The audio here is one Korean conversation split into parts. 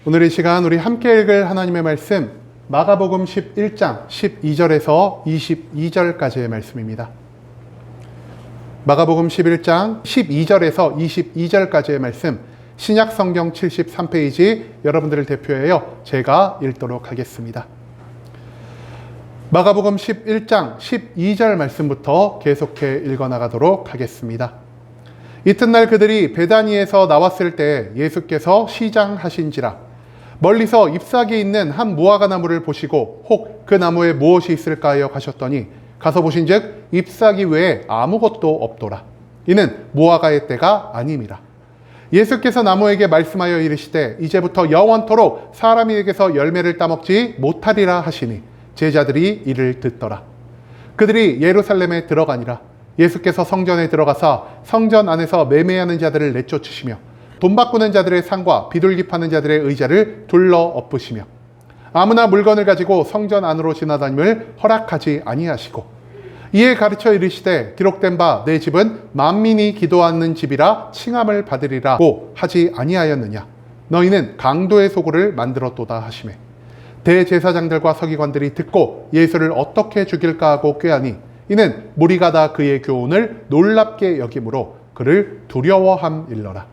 오늘 이 시간 우리 함께 읽을 하나님의 말씀 마가복음 11장 12절에서 22절까지의 말씀입니다. 마가복음 11장 12절에서 22절까지의 말씀, 신약성경 73페이지 여러분들을 대표하여 제가 읽도록 하겠습니다. 마가복음 11장 12절 말씀부터 계속해 읽어나가도록 하겠습니다. 이튿날 그들이 베다니에서 나왔을 때 예수께서 시장하신지라 멀리서 잎사귀 있는 한 무화과 나무를 보시고 혹 그 나무에 무엇이 있을까 하여 가셨더니 가서 보신즉 잎사귀 외에 아무것도 없더라. 이는 무화과의 때가 아님이라. 예수께서 나무에게 말씀하여 이르시되 이제부터 영원토록 사람에게서 열매를 따먹지 못하리라 하시니 제자들이 이를 듣더라. 그들이 예루살렘에 들어가니라. 예수께서 성전에 들어가사 성전 안에서 매매하는 자들을 내쫓으시며 돈 바꾸는 자들의 상과 비둘기 파는 자들의 의자를 둘러 엎으시며 아무나 물건을 가지고 성전 안으로 지나다님을 허락하지 아니하시고 이에 가르쳐 이르시되 기록된 바 내 집은 만민이 기도하는 집이라 칭함을 받으리라고 하지 아니하였느냐. 너희는 강도의 소굴을 만들었도다 하시매 대제사장들과 서기관들이 듣고 예수를 어떻게 죽일까 하고 꾀하니 이는 무리가 다 그의 교훈을 놀랍게 여김으로 그를 두려워함일러라.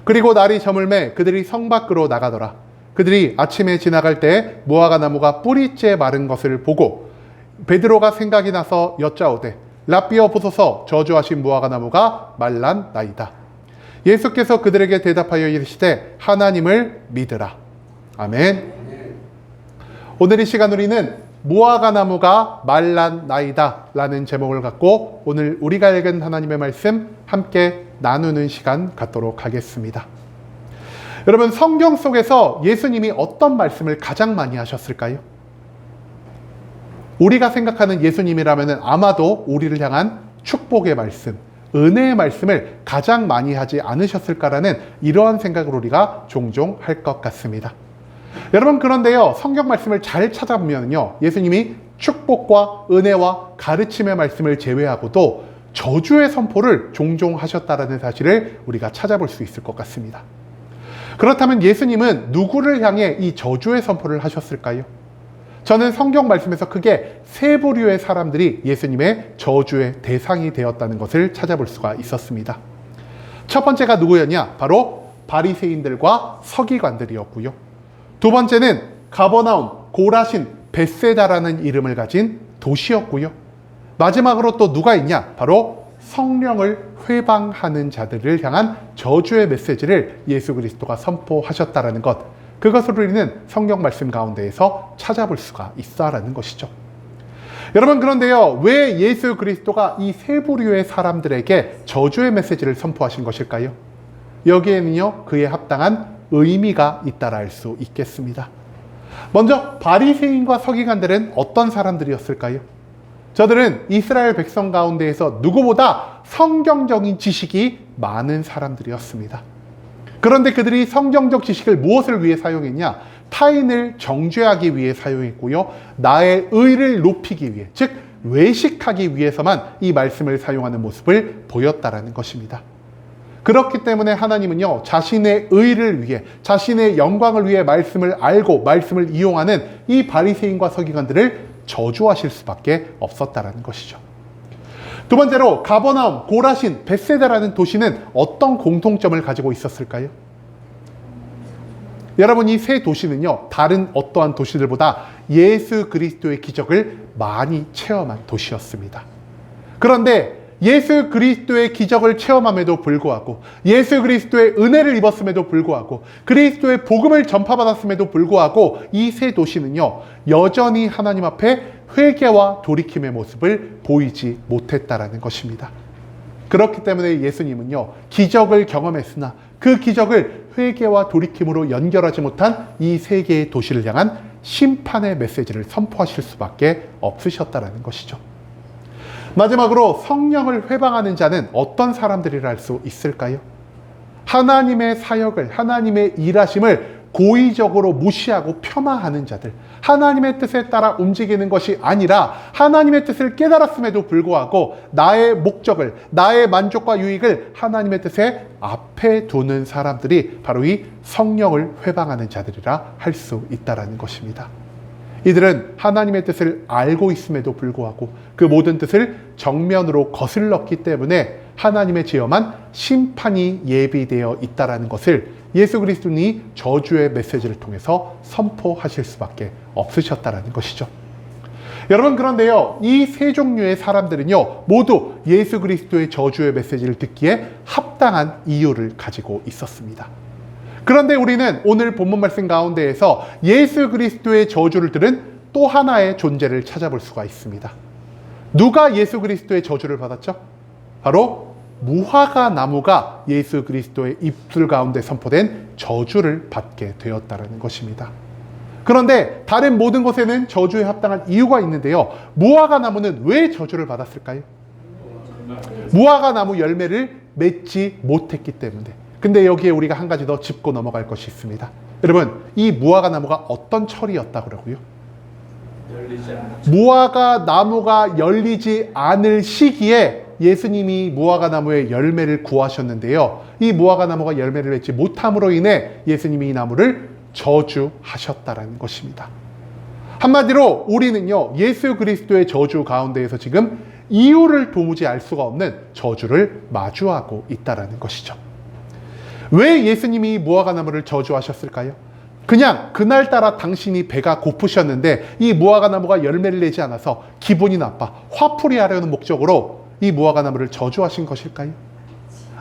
그리고 날이 저물매 그들이 성 밖으로 나가더라. 그들이 아침에 지나갈 때 무화과 나무가 뿌리째 마른 것을 보고 베드로가 생각이 나서 여짜오되 라삐어 보소서 저주하신 무화과 나무가 말랐나이다. 예수께서 그들에게 대답하여 이르시되 하나님을 믿으라. 아멘. 오늘 이 시간 우리는 무화과 나무가 말랐나이다 라는 제목을 갖고 오늘 우리가 읽은 하나님의 말씀 함께 나누는 시간 갖도록 하겠습니다. 여러분, 성경 속에서 예수님이 어떤 말씀을 가장 많이 하셨을까요? 우리가 생각하는 예수님이라면 아마도 우리를 향한 축복의 말씀, 은혜의 말씀을 가장 많이 하지 않으셨을까라는 이러한 생각을 우리가 종종 할 것 같습니다. 여러분, 그런데요, 성경 말씀을 잘 찾아보면요, 예수님이 축복과 은혜와 가르침의 말씀을 제외하고도 저주의 선포를 종종 하셨다라는 사실을 우리가 찾아볼 수 있을 것 같습니다. 그렇다면 예수님은 누구를 향해 이 저주의 선포를 하셨을까요? 저는 성경 말씀에서 크게 세 부류의 사람들이 예수님의 저주의 대상이 되었다는 것을 찾아볼 수가 있었습니다. 첫 번째가 누구였냐? 바로 바리새인들과 서기관들이었고요. 두 번째는 가버나움, 고라신, 벳세다라는 이름을 가진 도시였고요. 마지막으로 또 누가 있냐? 바로 성령을 회방하는 자들을 향한 저주의 메시지를 예수 그리스도가 선포하셨다라는 것, 그것을 우리는 성경 말씀 가운데에서 찾아볼 수가 있다라는 것이죠. 여러분, 그런데요, 왜 예수 그리스도가 이 세 부류의 사람들에게 저주의 메시지를 선포하신 것일까요? 여기에는요, 그에 합당한 의미가 있다라 할 수 있겠습니다. 먼저 바리새인과 서기관들은 어떤 사람들이었을까요? 저들은 이스라엘 백성 가운데에서 누구보다 성경적인 지식이 많은 사람들이었습니다. 그런데 그들이 성경적 지식을 무엇을 위해 사용했냐? 타인을 정죄하기 위해 사용했고요, 나의 의를 높이기 위해, 즉 외식하기 위해서만 이 말씀을 사용하는 모습을 보였다라는 것입니다. 그렇기 때문에 하나님은요, 자신의 의를 위해, 자신의 영광을 위해 말씀을 알고 말씀을 이용하는 이 바리새인과 서기관들을 저주하실 수밖에 없었다라는 것이죠. 두 번째로 가버나움, 고라신, 벳세다라는 도시는 어떤 공통점을 가지고 있었을까요? 여러분, 이 세 도시는요, 다른 어떠한 도시들보다 예수 그리스도의 기적을 많이 체험한 도시였습니다. 그런데 예수 그리스도의 기적을 체험함에도 불구하고, 예수 그리스도의 은혜를 입었음에도 불구하고, 그리스도의 복음을 전파받았음에도 불구하고 이 세 도시는요, 여전히 하나님 앞에 회개와 돌이킴의 모습을 보이지 못했다라는 것입니다. 그렇기 때문에 예수님은요, 기적을 경험했으나 그 기적을 회개와 돌이킴으로 연결하지 못한 이 세 개의 도시를 향한 심판의 메시지를 선포하실 수밖에 없으셨다라는 것이죠. 마지막으로 성령을 회방하는 자는 어떤 사람들이라 할 수 있을까요? 하나님의 사역을, 하나님의 일하심을 고의적으로 무시하고 폄하하는 자들, 하나님의 뜻에 따라 움직이는 것이 아니라 하나님의 뜻을 깨달았음에도 불구하고 나의 목적을, 나의 만족과 유익을 하나님의 뜻에 앞에 두는 사람들이 바로 이 성령을 회방하는 자들이라 할 수 있다는 것입니다. 이들은 하나님의 뜻을 알고 있음에도 불구하고 그 모든 뜻을 정면으로 거슬렀기 때문에 하나님의 지엄한 심판이 예비되어 있다는 것을 예수 그리스도님이 저주의 메시지를 통해서 선포하실 수밖에 없으셨다는 것이죠. 여러분, 그런데요, 이 세 종류의 사람들은요 모두 예수 그리스도의 저주의 메시지를 듣기에 합당한 이유를 가지고 있었습니다. 그런데 우리는 오늘 본문 말씀 가운데에서 예수 그리스도의 저주를 들은 또 하나의 존재를 찾아볼 수가 있습니다. 누가 예수 그리스도의 저주를 받았죠? 바로 무화과 나무가 예수 그리스도의 입술 가운데 선포된 저주를 받게 되었다는 것입니다. 그런데 다른 모든 것에는 저주에 합당한 이유가 있는데요, 무화과 나무는 왜 저주를 받았을까요? 무화과 나무 열매를 맺지 못했기 때문에. 근데 여기에 우리가 한 가지 더 짚고 넘어갈 것이 있습니다. 여러분, 이 무화과 나무가 어떤 철이었다고 그러고요? 무화과 나무가 열리지 않을 시기에 예수님이 무화과 나무의 열매를 구하셨는데요, 이 무화과 나무가 열매를 맺지 못함으로 인해 예수님이 이 나무를 저주하셨다는 것입니다. 한마디로 우리는요 예수 그리스도의 저주 가운데에서 지금 이유를 도무지 알 수가 없는 저주를 마주하고 있다는 것이죠. 왜 예수님이 무화과 나무를 저주하셨을까요? 그냥 그날따라 당신이 배가 고프셨는데 이 무화과 나무가 열매를 내지 않아서 기분이 나빠 화풀이 하려는 목적으로 이 무화과 나무를 저주하신 것일까요?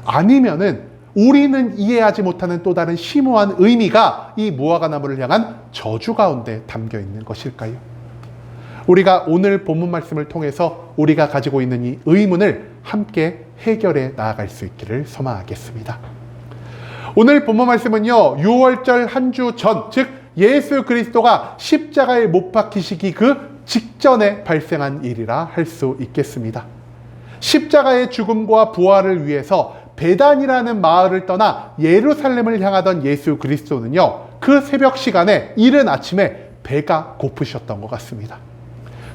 아니면은 우리는 이해하지 못하는 또 다른 심오한 의미가 이 무화과 나무를 향한 저주 가운데 담겨 있는 것일까요? 우리가 오늘 본문 말씀을 통해서 우리가 가지고 있는 이 의문을 함께 해결해 나아갈 수 있기를 소망하겠습니다. 오늘 본문 말씀은요, 6월절 한 주 전, 즉 예수 그리스도가 십자가에 못 박히시기 그 직전에 발생한 일이라 할 수 있겠습니다. 십자가의 죽음과 부활을 위해서 베단이라는 마을을 떠나 예루살렘을 향하던 예수 그리스도는요, 그 새벽 시간에 이른 아침에 배가 고프셨던 것 같습니다.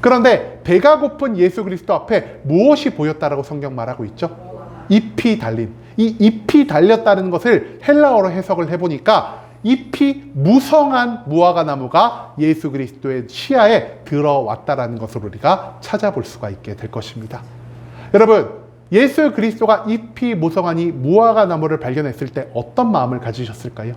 그런데 배가 고픈 예수 그리스도 앞에 무엇이 보였다라고 성경 말하고 있죠? 잎이 달린, 이 잎이 달렸다는 것을 헬라어로 해석을 해보니까 잎이 무성한 무화과 나무가 예수 그리스도의 시야에 들어왔다라는 것을 우리가 찾아볼 수가 있게 될 것입니다. 여러분, 예수 그리스도가 잎이 무성한 이 무화과 나무를 발견했을 때 어떤 마음을 가지셨을까요?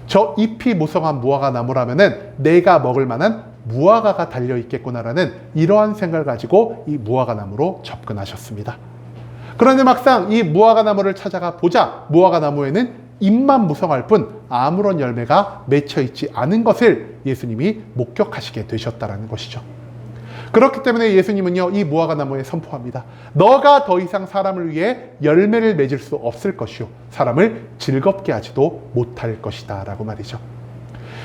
저 잎이 무성한 무화과 나무라면은 내가 먹을 만한 무화과가 달려있겠구나라는 이러한 생각을 가지고 이 무화과 나무로 접근하셨습니다. 그런데 막상 이 무화과 나무를 찾아가 보자 무화과 나무에는 잎만 무성할 뿐 아무런 열매가 맺혀 있지 않은 것을 예수님이 목격하시게 되셨다는 것이죠. 그렇기 때문에 예수님은요, 이 무화과 나무에 선포합니다. 너가 더 이상 사람을 위해 열매를 맺을 수 없을 것이요, 사람을 즐겁게 하지도 못할 것이다 라고 말이죠.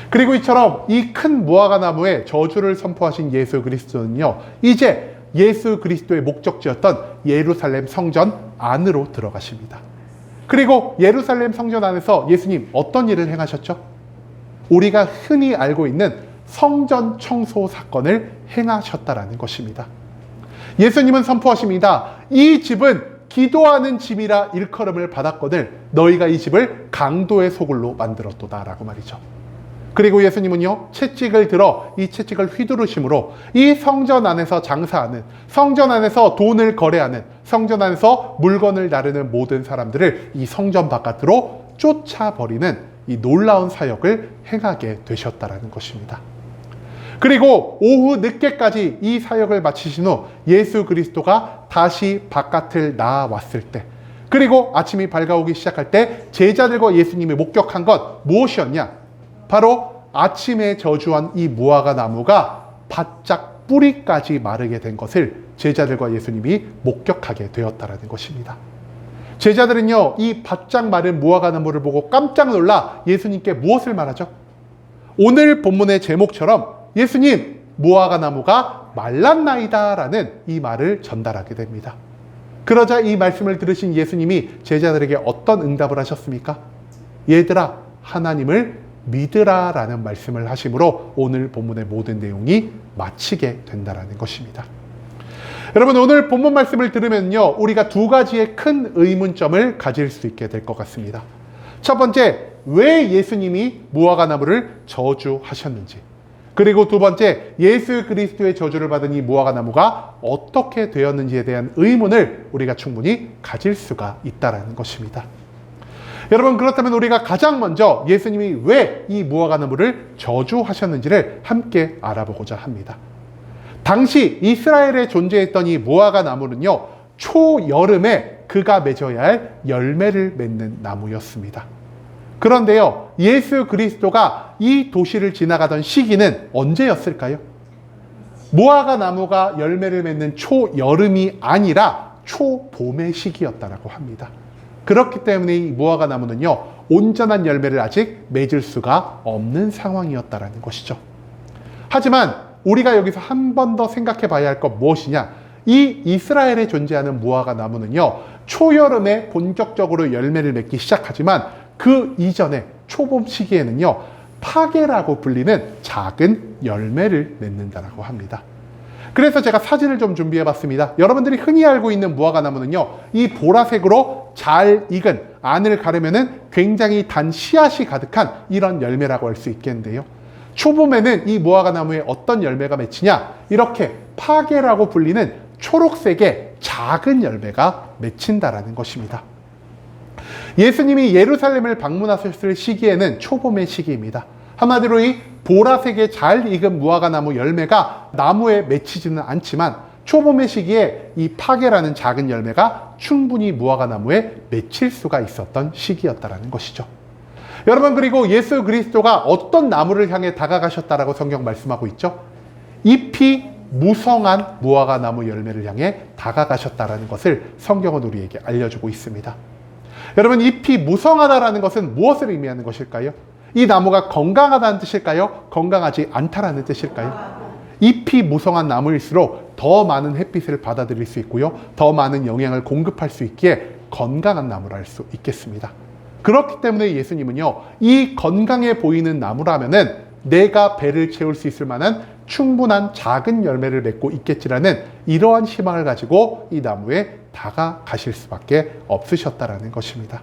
그리고 이처럼 이 큰 무화과 나무에 저주를 선포하신 예수 그리스도는요, 이제 예수 그리스도의 목적지였던 예루살렘 성전 안으로 들어가십니다. 그리고 예루살렘 성전 안에서 예수님 어떤 일을 행하셨죠? 우리가 흔히 알고 있는 성전 청소 사건을 행하셨다라는 것입니다. 예수님은 선포하십니다. 이 집은 기도하는 집이라 일컬음을 받았거늘 너희가 이 집을 강도의 소굴로 만들었도다 라고 말이죠. 그리고 예수님은요, 채찍을 들어 이 채찍을 휘두르심으로 이 성전 안에서 장사하는, 성전 안에서 돈을 거래하는, 성전 안에서 물건을 나르는 모든 사람들을 이 성전 바깥으로 쫓아버리는 이 놀라운 사역을 행하게 되셨다라는 것입니다. 그리고 오후 늦게까지 이 사역을 마치신 후 예수 그리스도가 다시 바깥을 나왔을 때, 그리고 아침이 밝아오기 시작할 때 제자들과 예수님이 목격한 것 무엇이었냐? 바로 아침에 저주한 이 무화과 나무가 바짝 뿌리까지 마르게 된 것을 제자들과 예수님이 목격하게 되었다는 것입니다. 제자들은요, 이 바짝 마른 무화과 나무를 보고 깜짝 놀라 예수님께 무엇을 말하죠? 오늘 본문의 제목처럼 예수님, 무화과 나무가 말랐나이다 라는 이 말을 전달하게 됩니다. 그러자 이 말씀을 들으신 예수님이 제자들에게 어떤 응답을 하셨습니까? 얘들아, 하나님을 믿으라라는 말씀을 하심으로 오늘 본문의 모든 내용이 마치게 된다라는 것입니다. 여러분, 오늘 본문 말씀을 들으면요, 우리가 두 가지의 큰 의문점을 가질 수 있게 될 것 같습니다. 첫 번째, 왜 예수님이 무화과 나무를 저주하셨는지, 그리고 두 번째, 예수 그리스도의 저주를 받은 이 무화과 나무가 어떻게 되었는지에 대한 의문을 우리가 충분히 가질 수가 있다는 것입니다. 여러분, 그렇다면 우리가 가장 먼저 예수님이 왜 이 무화과 나무를 저주하셨는지를 함께 알아보고자 합니다. 당시 이스라엘에 존재했던 이 무화과 나무는요, 초여름에 그가 맺어야 할 열매를 맺는 나무였습니다. 그런데요, 예수 그리스도가 이 도시를 지나가던 시기는 언제였을까요? 무화과 나무가 열매를 맺는 초여름이 아니라 초봄의 시기였다고 합니다. 그렇기 때문에 이 무화과 나무는요, 온전한 열매를 아직 맺을 수가 없는 상황이었다는 것이죠. 하지만 우리가 여기서 한 번 더 생각해 봐야 할 것 무엇이냐? 이 이스라엘에 존재하는 무화과 나무는요, 초여름에 본격적으로 열매를 맺기 시작하지만 그 이전에 초봄 시기에는요, 파게라고 불리는 작은 열매를 맺는다라고 합니다. 그래서 제가 사진을 좀 준비해 봤습니다. 여러분들이 흔히 알고 있는 무화과 나무는요, 이 보라색으로 잘 익은, 안을 가르면은 굉장히 단 씨앗이 가득한 이런 열매라고 할 수 있겠는데요. 초봄에는 이 무화과 나무에 어떤 열매가 맺히냐? 이렇게 파게라고 불리는 초록색의 작은 열매가 맺힌다라는 것입니다. 예수님이 예루살렘을 방문하셨을 시기에는 초봄의 시기입니다. 한마디로 이 보라색의 잘 익은 무화과 나무 열매가 나무에 맺히지는 않지만 초봄의 시기에 이 파게라는 작은 열매가 충분히 무화과 나무에 맺힐 수가 있었던 시기였다라는 것이죠. 여러분, 그리고 예수 그리스도가 어떤 나무를 향해 다가가셨다라고 성경 말씀하고 있죠? 잎이 무성한 무화과 나무 열매를 향해 다가가셨다라는 것을 성경은 우리에게 알려주고 있습니다. 여러분, 잎이 무성하다라는 것은 무엇을 의미하는 것일까요? 이 나무가 건강하다는 뜻일까요? 건강하지 않다라는 뜻일까요? 잎이 무성한 나무일수록 더 많은 햇빛을 받아들일 수 있고요, 더 많은 영양을 공급할 수 있기에 건강한 나무라 할 수 있겠습니다. 그렇기 때문에 예수님은요, 이 건강해 보이는 나무라면은 내가 배를 채울 수 있을 만한 충분한 작은 열매를 맺고 있겠지라는 이러한 희망을 가지고 이 나무에 다가가실 수밖에 없으셨다라는 것입니다.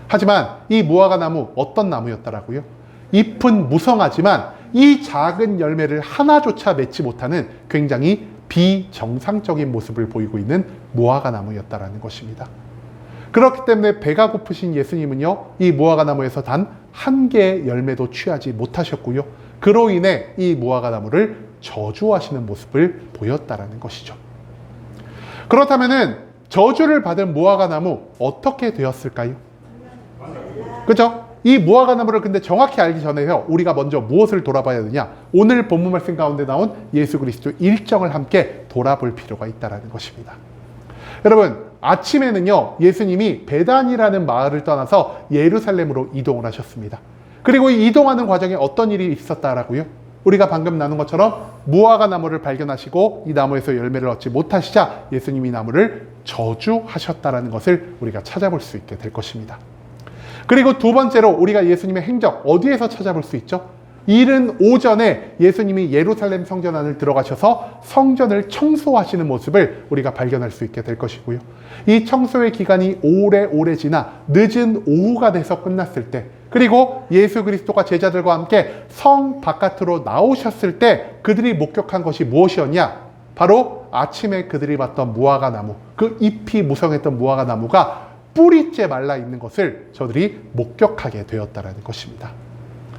하지만 이 무화과 나무, 어떤 나무였더라고요? 잎은 무성하지만 이 작은 열매를 하나조차 맺지 못하는 굉장히 비정상적인 모습을 보이고 있는 무화과 나무였다라는 것입니다. 그렇기 때문에 배가 고프신 예수님은요, 이 무화과 나무에서 단 한 개의 열매도 취하지 못하셨고요, 그로 인해 이 무화과 나무를 저주하시는 모습을 보였다라는 것이죠. 그렇다면은 저주를 받은 무화과 나무 어떻게 되었을까요? 그죠? 이 무화과 나무를 근데 정확히 알기 전에요, 우리가 먼저 무엇을 돌아봐야 되냐? 오늘 본문 말씀 가운데 나온 예수 그리스도 일정을 함께 돌아볼 필요가 있다는 것입니다. 여러분, 아침에는요, 예수님이 베단이라는 마을을 떠나서 예루살렘으로 이동을 하셨습니다. 그리고 이 이동하는 과정에 어떤 일이 있었다라고요? 우리가 방금 나눈 것처럼 무화과 나무를 발견하시고 이 나무에서 열매를 얻지 못하시자 예수님이 나무를 저주하셨다라는 것을 우리가 찾아볼 수 있게 될 것입니다. 그리고 두 번째로 우리가 예수님의 행적 어디에서 찾아볼 수 있죠? 이른 오전에 예수님이 예루살렘 성전 안을 들어가셔서 성전을 청소하시는 모습을 우리가 발견할 수 있게 될 것이고요. 이 청소의 기간이 오래 지나 늦은 오후가 돼서 끝났을 때, 그리고 예수 그리스도가 제자들과 함께 성 바깥으로 나오셨을 때 그들이 목격한 것이 무엇이었냐? 바로 아침에 그들이 봤던 무화과 나무, 그 잎이 무성했던 무화과 나무가 뿌리째 말라 있는 것을 저들이 목격하게 되었다는 것입니다.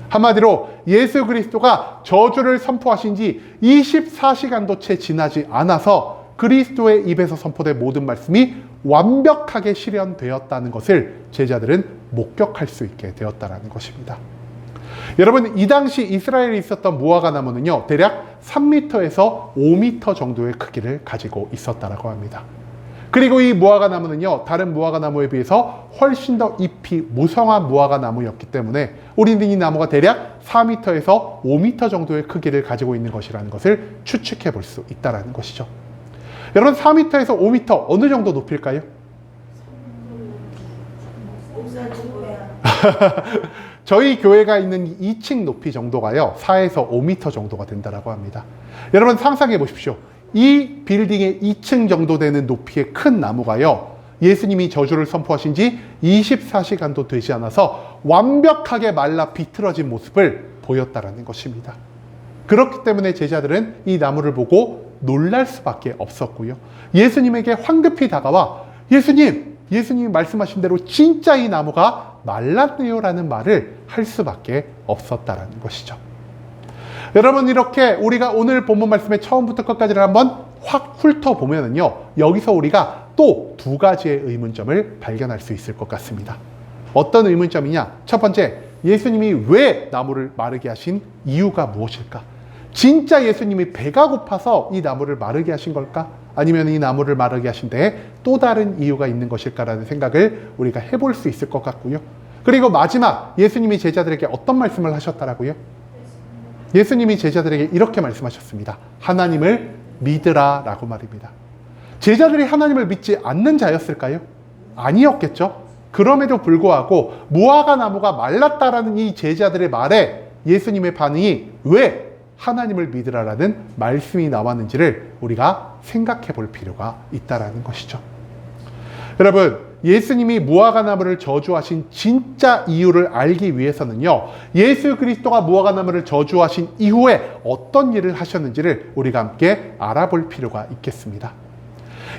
한마디로 예수 그리스도가 저주를 선포하신 지 24시간도 채 지나지 않아서 그리스도의 입에서 선포된 모든 말씀이 완벽하게 실현되었다는 것을 제자들은 목격할 수 있게 되었다는 것입니다. 여러분, 이 당시 이스라엘에 있었던 무화과 나무는요, 대략 3m에서 5m 정도의 크기를 가지고 있었다고 합니다. 그리고 이 무화과 나무는요, 다른 무화과 나무에 비해서 훨씬 더 잎이 무성한 무화과 나무였기 때문에 우리는 이 나무가 대략 4m에서 5m 정도의 크기를 가지고 있는 것이라는 것을 추측해 볼 수 있다는 것이죠. 여러분, 4m에서 5m 어느 정도 높일까요? 저희 교회가 있는 2층 높이 정도가요, 4에서 5m 정도가 된다고 합니다. 여러분 상상해 보십시오. 이 빌딩의 2층 정도 되는 높이의 큰 나무가요, 예수님이 저주를 선포하신 지 24시간도 되지 않아서 완벽하게 말라 비틀어진 모습을 보였다라는 것입니다. 그렇기 때문에 제자들은 이 나무를 보고 놀랄 수밖에 없었고요. 예수님에게 황급히 다가와 예수님이 말씀하신 대로 진짜 이 나무가 말랐네요 라는 말을 할 수밖에 없었다라는 것이죠. 여러분, 이렇게 우리가 오늘 본문 말씀의 처음부터 끝까지를 한번 확 훑어보면은요, 여기서 우리가 또 두 가지의 의문점을 발견할 수 있을 것 같습니다. 어떤 의문점이냐? 첫 번째, 예수님이 왜 나무를 마르게 하신 이유가 무엇일까? 진짜 예수님이 배가 고파서 이 나무를 마르게 하신 걸까? 아니면 이 나무를 마르게 하신 데에 또 다른 이유가 있는 것일까라는 생각을 우리가 해볼 수 있을 것 같고요. 그리고 마지막, 예수님이 제자들에게 어떤 말씀을 하셨다라고요? 예수님이 제자들에게 이렇게 말씀하셨습니다. 하나님을 믿으라 라고 말입니다. 제자들이 하나님을 믿지 않는 자였을까요? 아니었겠죠. 그럼에도 불구하고 무화과 나무가 말랐다라는 이 제자들의 말에 예수님의 반응이 왜 하나님을 믿으라라는 말씀이 나왔는지를 우리가 생각해 볼 필요가 있다라는 것이죠. 여러분, 예수님이 무화과 나무를 저주하신 진짜 이유를 알기 위해서는요, 예수 그리스도가 무화과 나무를 저주하신 이후에 어떤 일을 하셨는지를 우리가 함께 알아볼 필요가 있겠습니다.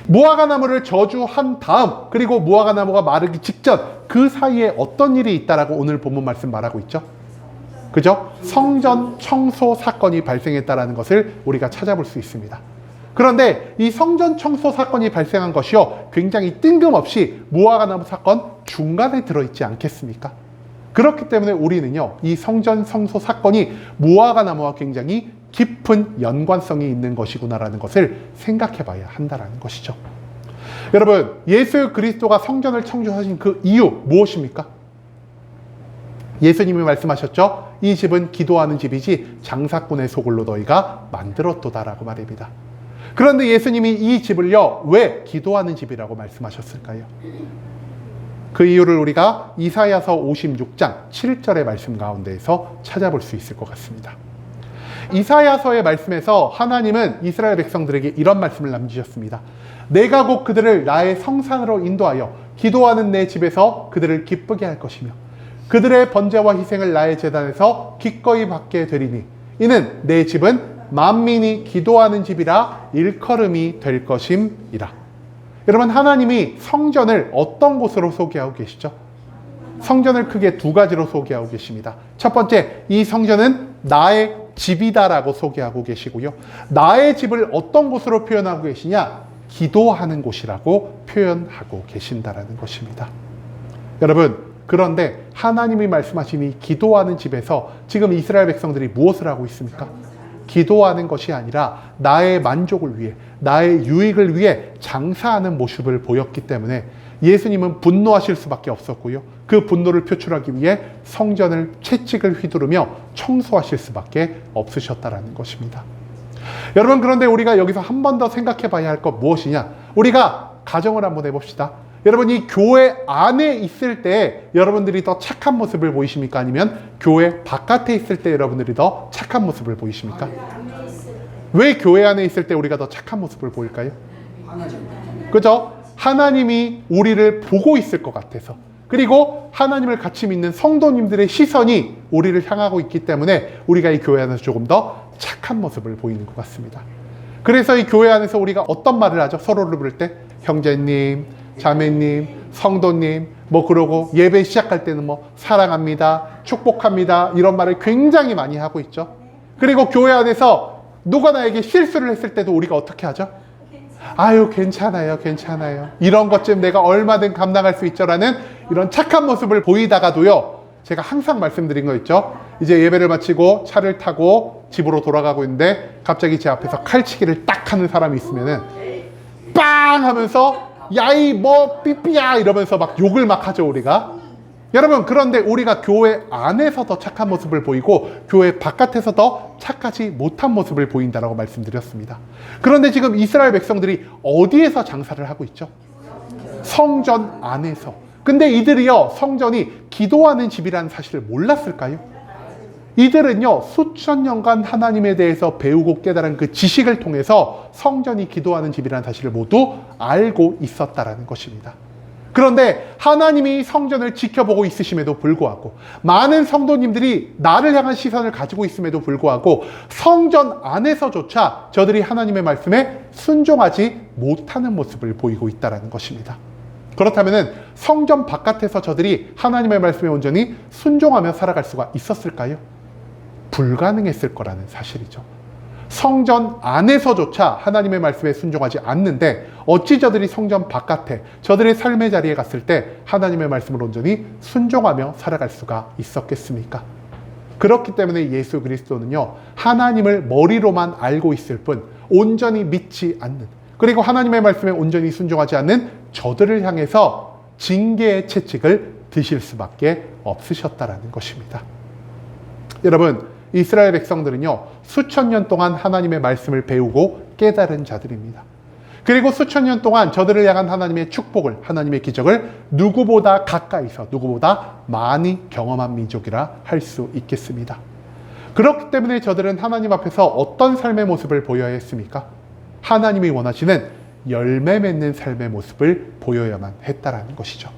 무화과 나무를 저주한 다음, 그리고 무화과 나무가 마르기 직전 그 사이에 어떤 일이 있다라고 오늘 본문 말씀 말하고 있죠? 그죠? 성전 청소 사건이 발생했다라는 것을 우리가 찾아볼 수 있습니다. 그런데 이 성전 청소 사건이 발생한 것이요, 굉장히 뜬금없이 무화과 나무 사건 중간에 들어있지 않겠습니까? 그렇기 때문에 우리는요, 이 성전 청소 사건이 무화과 나무와 굉장히 깊은 연관성이 있는 것이구나라는 것을 생각해 봐야 한다는 것이죠. 여러분, 예수 그리스도가 성전을 청소하신 그 이유 무엇입니까? 예수님이 말씀하셨죠. 이 집은 기도하는 집이지 장사꾼의 소굴로 너희가 만들었도다라고 말입니다. 그런데 예수님이 이 집을요, 왜 기도하는 집이라고 말씀하셨을까요? 그 이유를 우리가 이사야서 56장 7절의 말씀 가운데에서 찾아볼 수 있을 것 같습니다. 이사야서의 말씀에서 하나님은 이스라엘 백성들에게 이런 말씀을 남기셨습니다. 내가 곧 그들을 나의 성산으로 인도하여 기도하는 내 집에서 그들을 기쁘게 할 것이며 그들의 번제와 희생을 나의 제단에서 기꺼이 받게 되리니 이는 내 집은 만민이 기도하는 집이라 일컬음이 될 것임이라. 여러분, 하나님이 성전을 어떤 곳으로 소개하고 계시죠? 성전을 크게 두 가지로 소개하고 계십니다. 첫 번째, 이 성전은 나의 집이다라고 소개하고 계시고요. 나의 집을 어떤 곳으로 표현하고 계시냐? 기도하는 곳이라고 표현하고 계신다라는 것입니다. 여러분, 그런데 하나님이 말씀하신 이 기도하는 집에서 지금 이스라엘 백성들이 무엇을 하고 있습니까? 기도하는 것이 아니라 나의 만족을 위해, 나의 유익을 위해 장사하는 모습을 보였기 때문에 예수님은 분노하실 수밖에 없었고요. 그 분노를 표출하기 위해 성전을 채찍을 휘두르며 청소하실 수밖에 없으셨다라는 것입니다. 여러분, 그런데 우리가 여기서 한 번 더 생각해 봐야 할 것 무엇이냐? 우리가 가정을 한번 해봅시다. 여러분, 이 교회 안에 있을 때 여러분들이 더 착한 모습을 보이십니까? 아니면 교회 바깥에 있을 때 여러분들이 더 착한 모습을 보이십니까? 왜 교회 안에 있을 때 우리가 더 착한 모습을 보일까요? 그죠? 하나님이 우리를 보고 있을 것 같아서, 그리고 하나님을 같이 믿는 성도님들의 시선이 우리를 향하고 있기 때문에 우리가 이 교회 안에서 조금 더 착한 모습을 보이는 것 같습니다. 그래서 이 교회 안에서 우리가 어떤 말을 하죠? 서로를 부를 때 형제님, 자매님, 성도님, 그러고 예배 시작할 때는 사랑합니다, 축복합니다, 이런 말을 굉장히 많이 하고 있죠. 그리고 교회 안에서 누가 나에게 실수를 했을 때도 우리가 어떻게 하죠? 아유, 괜찮아요, 괜찮아요. 이런 것쯤 내가 얼마든 감당할 수 있죠라는 이런 착한 모습을 보이다가도요, 제가 항상 말씀드린 거 있죠. 이제 예배를 마치고 차를 타고 집으로 돌아가고 있는데 갑자기 제 앞에서 칼치기를 딱 하는 사람이 있으면은 빵 하면서 야이 삐삐야 이러면서 막 욕을 막 하죠, 우리가. 여러분, 그런데 우리가 교회 안에서 더 착한 모습을 보이고 교회 바깥에서 더 착하지 못한 모습을 보인다라고 말씀드렸습니다. 그런데 지금 이스라엘 백성들이 어디에서 장사를 하고 있죠? 성전 안에서. 근데 이들이요, 성전이 기도하는 집이라는 사실을 몰랐을까요? 이들은요, 수천 년간 하나님에 대해서 배우고 깨달은 그 지식을 통해서 성전이 기도하는 집이라는 사실을 모두 알고 있었다라는 것입니다. 그런데 하나님이 성전을 지켜보고 있으심에도 불구하고, 많은 성도님들이 나를 향한 시선을 가지고 있음에도 불구하고 성전 안에서조차 저들이 하나님의 말씀에 순종하지 못하는 모습을 보이고 있다는 것입니다. 그렇다면 성전 바깥에서 저들이 하나님의 말씀에 온전히 순종하며 살아갈 수가 있었을까요? 불가능했을 거라는 사실이죠. 성전 안에서조차 하나님의 말씀에 순종하지 않는데 어찌 저들이 성전 바깥에 저들의 삶의 자리에 갔을 때 하나님의 말씀을 온전히 순종하며 살아갈 수가 있었겠습니까? 그렇기 때문에 예수 그리스도는요, 하나님을 머리로만 알고 있을 뿐 온전히 믿지 않는, 그리고 하나님의 말씀에 온전히 순종하지 않는 저들을 향해서 징계의 채찍을 드실 수밖에 없으셨다라는 것입니다. 여러분, 이스라엘 백성들은요, 수천 년 동안 하나님의 말씀을 배우고 깨달은 자들입니다. 그리고 수천 년 동안 저들을 향한 하나님의 축복을, 하나님의 기적을 누구보다 가까이서, 누구보다 많이 경험한 민족이라 할 수 있겠습니다. 그렇기 때문에 저들은 하나님 앞에서 어떤 삶의 모습을 보여야 했습니까? 하나님이 원하시는 열매 맺는 삶의 모습을 보여야만 했다라는 것이죠.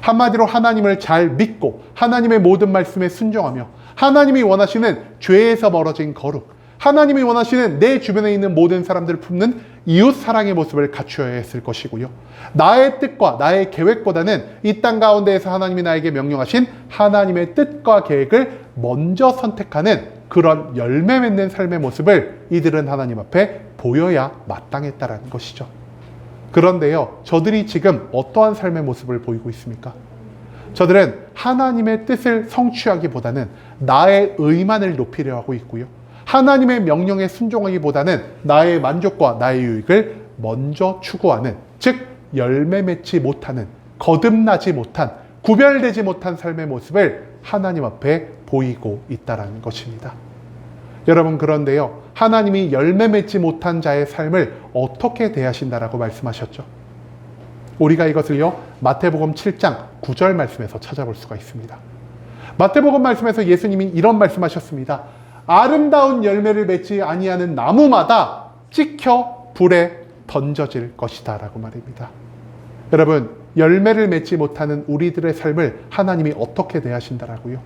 한마디로 하나님을 잘 믿고 하나님의 모든 말씀에 순종하며 하나님이 원하시는 죄에서 멀어진 거룩, 하나님이 원하시는 내 주변에 있는 모든 사람들을 품는 이웃 사랑의 모습을 갖추어야 했을 것이고요. 나의 뜻과 나의 계획보다는 이 땅 가운데에서 하나님이 나에게 명령하신 하나님의 뜻과 계획을 먼저 선택하는 그런 열매 맺는 삶의 모습을 이들은 하나님 앞에 보여야 마땅했다라는 것이죠. 그런데요, 저들이 지금 어떠한 삶의 모습을 보이고 있습니까? 저들은 하나님의 뜻을 성취하기보다는 나의 의만을 높이려 하고 있고요. 하나님의 명령에 순종하기보다는 나의 만족과 나의 유익을 먼저 추구하는, 즉 열매 맺지 못하는, 거듭나지 못한, 구별되지 못한 삶의 모습을 하나님 앞에 보이고 있다는 것입니다. 여러분, 그런데요, 하나님이 열매 맺지 못한 자의 삶을 어떻게 대하신다라고 말씀하셨죠? 우리가 이것을요, 마태복음 7장 9절 말씀에서 찾아볼 수가 있습니다. 마태복음 말씀에서 예수님이 이런 말씀하셨습니다. 아름다운 열매를 맺지 아니하는 나무마다 찍혀 불에 던져질 것이다 라고 말입니다. 여러분, 열매를 맺지 못하는 우리들의 삶을 하나님이 어떻게 대하신다라고요?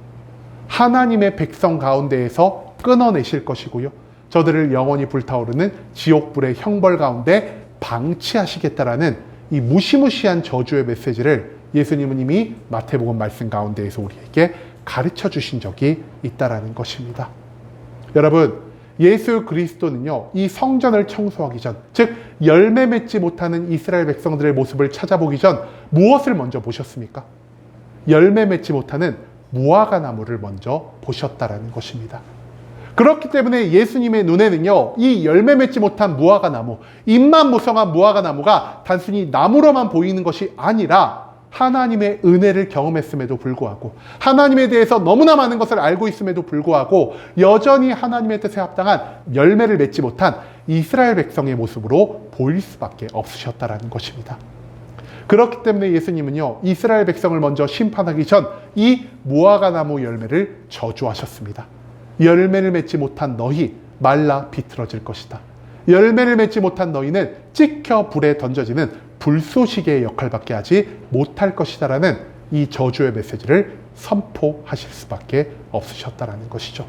하나님의 백성 가운데에서 끊어내실 것이고요, 저들을 영원히 불타오르는 지옥불의 형벌 가운데 방치하시겠다라는 이 무시무시한 저주의 메시지를 예수님은 이미 마태복음 말씀 가운데에서 우리에게 가르쳐 주신 적이 있다라는 것입니다. 여러분, 예수 그리스도는요, 이 성전을 청소하기 전, 즉 열매 맺지 못하는 이스라엘 백성들의 모습을 찾아보기 전 무엇을 먼저 보셨습니까? 열매 맺지 못하는 무화과 나무를 먼저 보셨다라는 것입니다. 그렇기 때문에 예수님의 눈에는요, 이 열매 맺지 못한 무화과 나무, 잎만 무성한 무화과 나무가 단순히 나무로만 보이는 것이 아니라 하나님의 은혜를 경험했음에도 불구하고, 하나님에 대해서 너무나 많은 것을 알고 있음에도 불구하고 여전히 하나님의 뜻에 합당한 열매를 맺지 못한 이스라엘 백성의 모습으로 보일 수밖에 없으셨다라는 것입니다. 그렇기 때문에 예수님은요, 이스라엘 백성을 먼저 심판하기 전 이 무화과 나무 열매를 저주하셨습니다. 열매를 맺지 못한 너희 말라 비틀어질 것이다. 열매를 맺지 못한 너희는 찍혀 불에 던져지는 불쏘시개의 역할밖에 하지 못할 것이다 라는 이 저주의 메시지를 선포하실 수밖에 없으셨다라는 것이죠.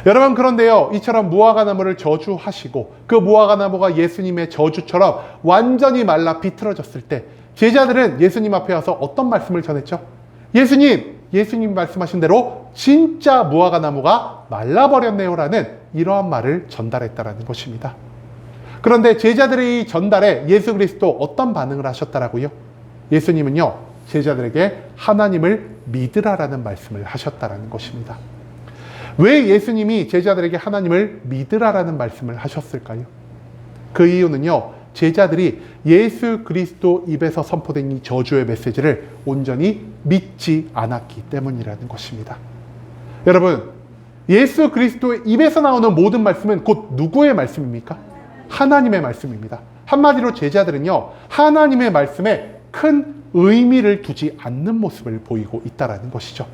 여러분, 그런데요, 이처럼 무화과 나무를 저주하시고 그 무화과 나무가 예수님의 저주처럼 완전히 말라 비틀어졌을 때 제자들은 예수님 앞에 와서 어떤 말씀을 전했죠? 예수님 말씀하신 대로 진짜 무화과 나무가 말라버렸네요 라는 이러한 말을 전달했다라는 것입니다. 그런데 제자들의 이 전달에 예수 그리스도 어떤 반응을 하셨다라고요? 예수님은요, 제자들에게 하나님을 믿으라라는 말씀을 하셨다라는 것입니다. 왜 예수님이 제자들에게 하나님을 믿으라라는 말씀을 하셨을까요? 그 이유는요, 제자들이 예수 그리스도 입에서 선포된 이 저주의 메시지를 온전히 믿지 않았기 때문이라는 것입니다. 여러분, 예수 그리스도의 입에서 나오는 모든 말씀은 곧 누구의 말씀입니까? 하나님의 말씀입니다. 한마디로 제자들은요, 하나님의 말씀에 큰 의미를 두지 않는 모습을 보이고 있다는 것이죠.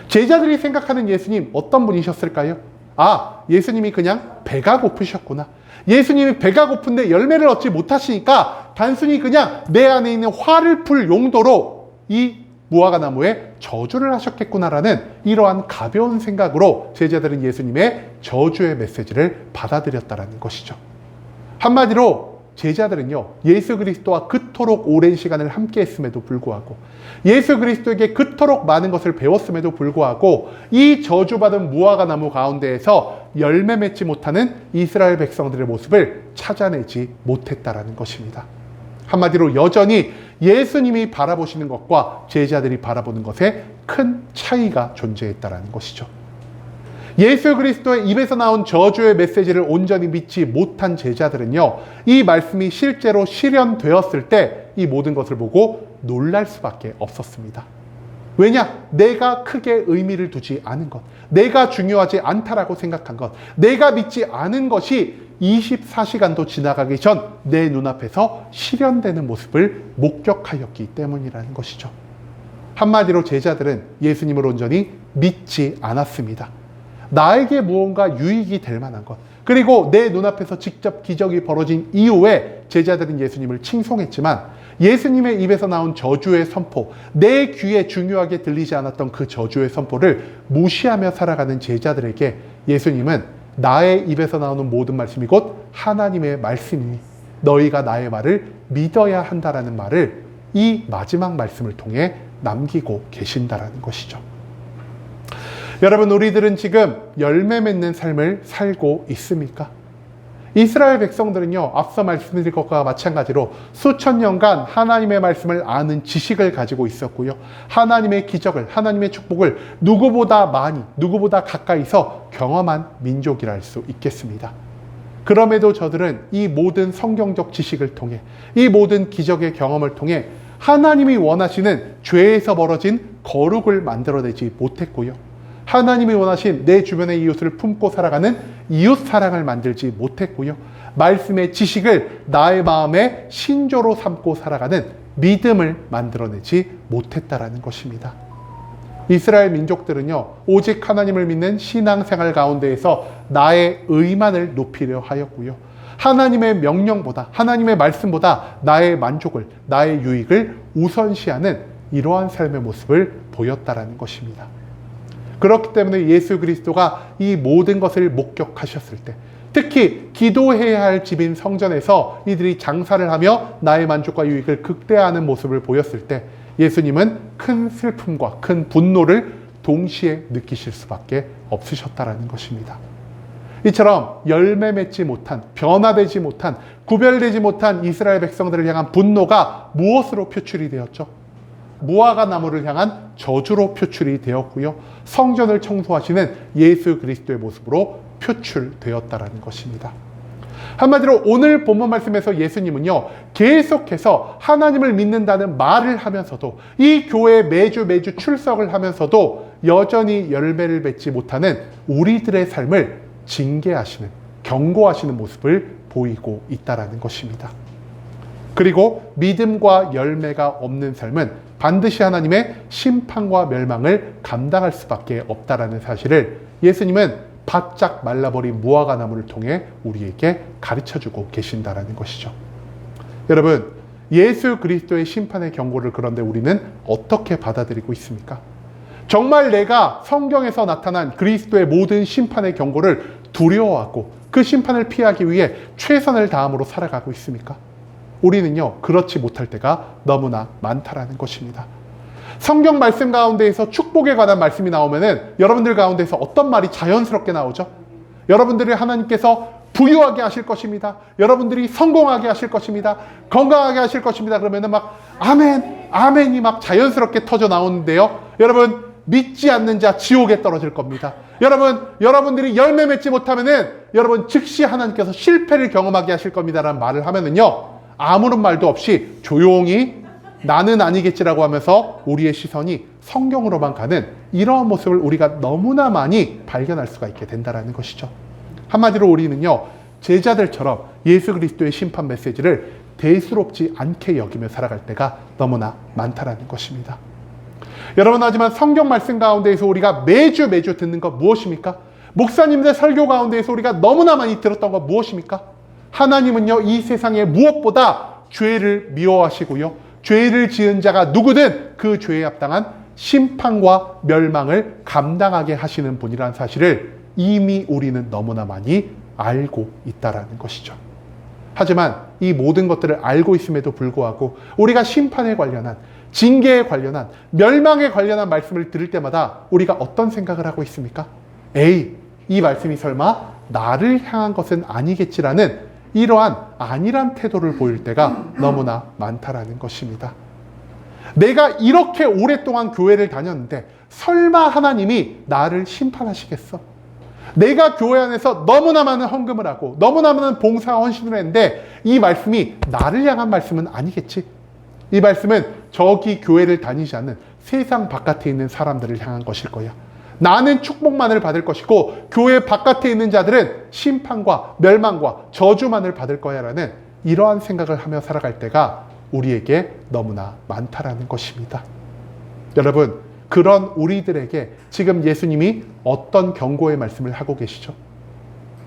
제자들이 생각하는 예수님 어떤 분이셨을까요? 아, 예수님이 그냥 배가 고프셨구나. 예수님이 배가 고픈데 열매를 얻지 못하시니까 단순히 그냥 내 안에 있는 화를 풀 용도로 이 무화과 나무에 저주를 하셨겠구나라는 이러한 가벼운 생각으로 제자들은 예수님의 저주의 메시지를 받아들였다는 것이죠. 한마디로 제자들은요, 예수 그리스도와 그토록 오랜 시간을 함께 했음에도 불구하고, 예수 그리스도에게 그토록 많은 것을 배웠음에도 불구하고 이 저주받은 무화과 나무 가운데에서 열매 맺지 못하는 이스라엘 백성들의 모습을 찾아내지 못했다라는 것입니다. 한마디로 여전히 예수님이 바라보시는 것과 제자들이 바라보는 것에 큰 차이가 존재했다라는 것이죠. 예수 그리스도의 입에서 나온 저주의 메시지를 온전히 믿지 못한 제자들은요, 이 말씀이 실제로 실현되었을 때 이 모든 것을 보고 놀랄 수밖에 없었습니다. 왜냐? 내가 크게 의미를 두지 않은 것, 내가 중요하지 않다라고 생각한 것, 내가 믿지 않은 것이 24시간도 지나가기 전 내 눈앞에서 실현되는 모습을 목격하였기 때문이라는 것이죠. 한마디로 제자들은 예수님을 온전히 믿지 않았습니다. 나에게 무언가 유익이 될 만한 것, 그리고 내 눈앞에서 직접 기적이 벌어진 이후에 제자들은 예수님을 칭송했지만 예수님의 입에서 나온 저주의 선포, 내 귀에 중요하게 들리지 않았던 그 저주의 선포를 무시하며 살아가는 제자들에게 예수님은 나의 입에서 나오는 모든 말씀이 곧 하나님의 말씀이니 너희가 나의 말을 믿어야 한다라는 말을 이 마지막 말씀을 통해 남기고 계신다라는 것이죠. 여러분, 우리들은 지금 열매 맺는 삶을 살고 있습니까? 이스라엘 백성들은요, 앞서 말씀드린 것과 마찬가지로 수천 년간 하나님의 말씀을 아는 지식을 가지고 있었고요. 하나님의 기적을, 하나님의 축복을 누구보다 많이, 누구보다 가까이서 경험한 민족이라 할 수 있겠습니다. 그럼에도 저들은 이 모든 성경적 지식을 통해, 이 모든 기적의 경험을 통해 하나님이 원하시는 죄에서 벌어진 거룩을 만들어내지 못했고요. 하나님이 원하신 내 주변의 이웃을 품고 살아가는 이웃 사랑을 만들지 못했고요. 말씀의 지식을 나의 마음에 신조로 삼고 살아가는 믿음을 만들어내지 못했다라는 것입니다. 이스라엘 민족들은요, 오직 하나님을 믿는 신앙생활 가운데에서 나의 의만을 높이려 하였고요. 하나님의 명령보다, 하나님의 말씀보다 나의 만족을, 나의 유익을 우선시하는 이러한 삶의 모습을 보였다라는 것입니다. 그렇기 때문에 예수 그리스도가 이 모든 것을 목격하셨을 때, 특히 기도해야 할 집인 성전에서 이들이 장사를 하며 나의 만족과 유익을 극대화하는 모습을 보였을 때 예수님은 큰 슬픔과 큰 분노를 동시에 느끼실 수밖에 없으셨다라는 것입니다. 이처럼 열매 맺지 못한, 변화되지 못한, 구별되지 못한 이스라엘 백성들을 향한 분노가 무엇으로 표출이 되었죠? 무화과 나무를 향한 저주로 표출이 되었고요. 성전을 청소하시는 예수 그리스도의 모습으로 표출되었다라는 것입니다. 한마디로 오늘 본문 말씀에서 예수님은요, 계속해서 하나님을 믿는다는 말을 하면서도, 이 교회에 매주 출석을 하면서도 여전히 열매를 맺지 못하는 우리들의 삶을 징계하시는, 경고하시는 모습을 보이고 있다는 것입니다. 그리고 믿음과 열매가 없는 삶은 반드시 하나님의 심판과 멸망을 감당할 수밖에 없다라는 사실을 예수님은 바짝 말라버린 무화과 나무를 통해 우리에게 가르쳐주고 계신다라는 것이죠. 여러분, 예수 그리스도의 심판의 경고를 그런데 우리는 어떻게 받아들이고 있습니까? 정말 내가 성경에서 나타난 그리스도의 모든 심판의 경고를 두려워하고 그 심판을 피하기 위해 최선을 다함으로 살아가고 있습니까? 우리는요, 그렇지 못할 때가 너무나 많다라는 것입니다. 성경 말씀 가운데에서 축복에 관한 말씀이 나오면은 여러분들 가운데서 어떤 말이 자연스럽게 나오죠? 여러분들을 하나님께서 부유하게 하실 것입니다. 여러분들이 성공하게 하실 것입니다. 건강하게 하실 것입니다. 그러면은 막 아멘, 아멘이 막 자연스럽게 터져 나오는데요. 여러분, 믿지 않는 자 지옥에 떨어질 겁니다. 여러분들이 열매 맺지 못하면은 여러분 즉시 하나님께서 실패를 경험하게 하실 겁니다라는 말을 하면은요, 아무런 말도 없이 조용히 나는 아니겠지라고 하면서 우리의 시선이 성경으로만 가는 이러한 모습을 우리가 너무나 많이 발견할 수가 있게 된다는 것이죠. 한마디로 우리는요, 제자들처럼 예수 그리스도의 심판 메시지를 대수롭지 않게 여기며 살아갈 때가 너무나 많다라는 것입니다. 여러분, 하지만 성경 말씀 가운데에서 우리가 매주 듣는 것 무엇입니까? 목사님들 설교 가운데에서 우리가 너무나 많이 들었던 것 무엇입니까? 하나님은요, 이 세상에 무엇보다 죄를 미워하시고요, 죄를 지은 자가 누구든 그 죄에 합당한 심판과 멸망을 감당하게 하시는 분이라는 사실을 이미 우리는 너무나 많이 알고 있다라는 것이죠. 하지만 이 모든 것들을 알고 있음에도 불구하고 우리가 심판에 관련한, 징계에 관련한, 멸망에 관련한 말씀을 들을 때마다 우리가 어떤 생각을 하고 있습니까? 에이, 이 말씀이 설마 나를 향한 것은 아니겠지라는 이러한 안일한 태도를 보일 때가 너무나 많다라는 것입니다. 내가 이렇게 오랫동안 교회를 다녔는데 설마 하나님이 나를 심판하시겠어? 내가 교회 안에서 너무나 많은 헌금을 하고 너무나 많은 봉사와 헌신을 했는데 이 말씀이 나를 향한 말씀은 아니겠지? 이 말씀은 저기 교회를 다니지 않는 세상 바깥에 있는 사람들을 향한 것일 거야. 나는 축복만을 받을 것이고 교회 바깥에 있는 자들은 심판과 멸망과 저주만을 받을 거야 라는 이러한 생각을 하며 살아갈 때가 우리에게 너무나 많다라는 것입니다. 여러분, 그런 우리들에게 지금 예수님이 어떤 경고의 말씀을 하고 계시죠?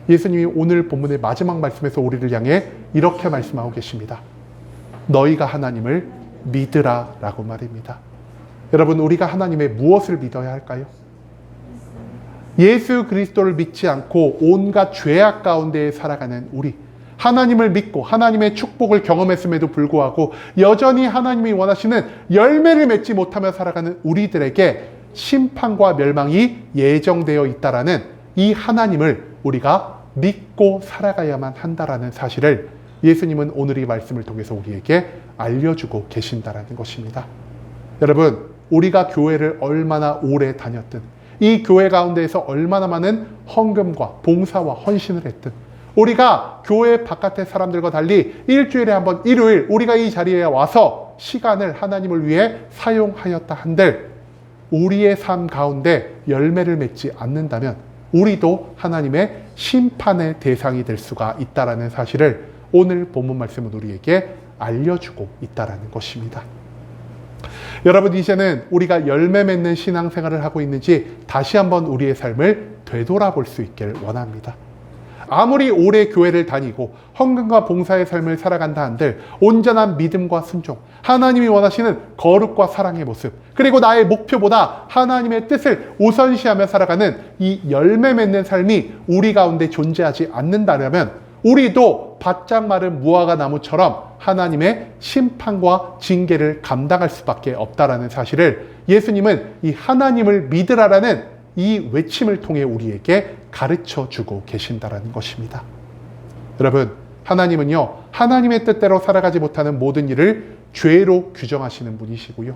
예수님이 오늘 본문의 마지막 말씀에서 우리를 향해 이렇게 말씀하고 계십니다. 너희가 하나님을 믿으라 라고 말입니다. 여러분, 우리가 하나님의 무엇을 믿어야 할까요? 예수 그리스도를 믿지 않고 온갖 죄악 가운데 살아가는 우리, 하나님을 믿고 하나님의 축복을 경험했음에도 불구하고 여전히 하나님이 원하시는 열매를 맺지 못하며 살아가는 우리들에게 심판과 멸망이 예정되어 있다라는 이 하나님을 우리가 믿고 살아가야만 한다라는 사실을 예수님은 오늘 이 말씀을 통해서 우리에게 알려주고 계신다라는 것입니다. 여러분, 우리가 교회를 얼마나 오래 다녔든, 이 교회 가운데에서 얼마나 많은 헌금과 봉사와 헌신을 했든, 우리가 교회 바깥의 사람들과 달리 일주일에 한 번 일요일 우리가 이 자리에 와서 시간을 하나님을 위해 사용하였다 한들 우리의 삶 가운데 열매를 맺지 않는다면 우리도 하나님의 심판의 대상이 될 수가 있다는 사실을 오늘 본문 말씀은 우리에게 알려주고 있다는 것입니다. 여러분, 이제는 우리가 열매 맺는 신앙생활을 하고 있는지 다시 한번 우리의 삶을 되돌아볼 수 있기를 원합니다. 아무리 오래 교회를 다니고 헌금과 봉사의 삶을 살아간다 한들 온전한 믿음과 순종, 하나님이 원하시는 거룩과 사랑의 모습, 그리고 나의 목표보다 하나님의 뜻을 우선시하며 살아가는 이 열매 맺는 삶이 우리 가운데 존재하지 않는다면 우리도 바짝 마른 무화과 나무처럼 하나님의 심판과 징계를 감당할 수밖에 없다라는 사실을 예수님은 이 하나님을 믿으라라는 이 외침을 통해 우리에게 가르쳐 주고 계신다라는 것입니다. 여러분, 하나님은요, 하나님의 뜻대로 살아가지 못하는 모든 일을 죄로 규정하시는 분이시고요,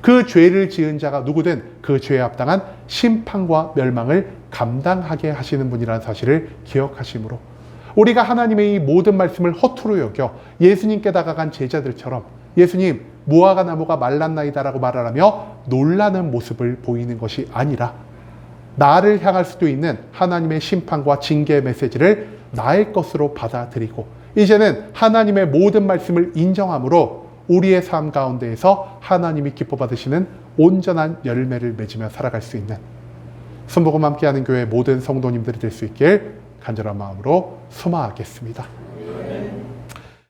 그 죄를 지은 자가 누구든 그 죄에 합당한 심판과 멸망을 감당하게 하시는 분이라는 사실을 기억하시므로 우리가 하나님의 이 모든 말씀을 허투루 여겨 예수님께 다가간 제자들처럼 예수님, 무화과 나무가 말랐나이다라고 말하며 놀라는 모습을 보이는 것이 아니라 나를 향할 수도 있는 하나님의 심판과 징계의 메시지를 나의 것으로 받아들이고 이제는 하나님의 모든 말씀을 인정함으로 우리의 삶 가운데에서 하나님이 기뻐 받으시는 온전한 열매를 맺으며 살아갈 수 있는 순복음 함께하는 교회 모든 성도님들이 될 수 있길 간절한 마음으로 소망하겠습니다.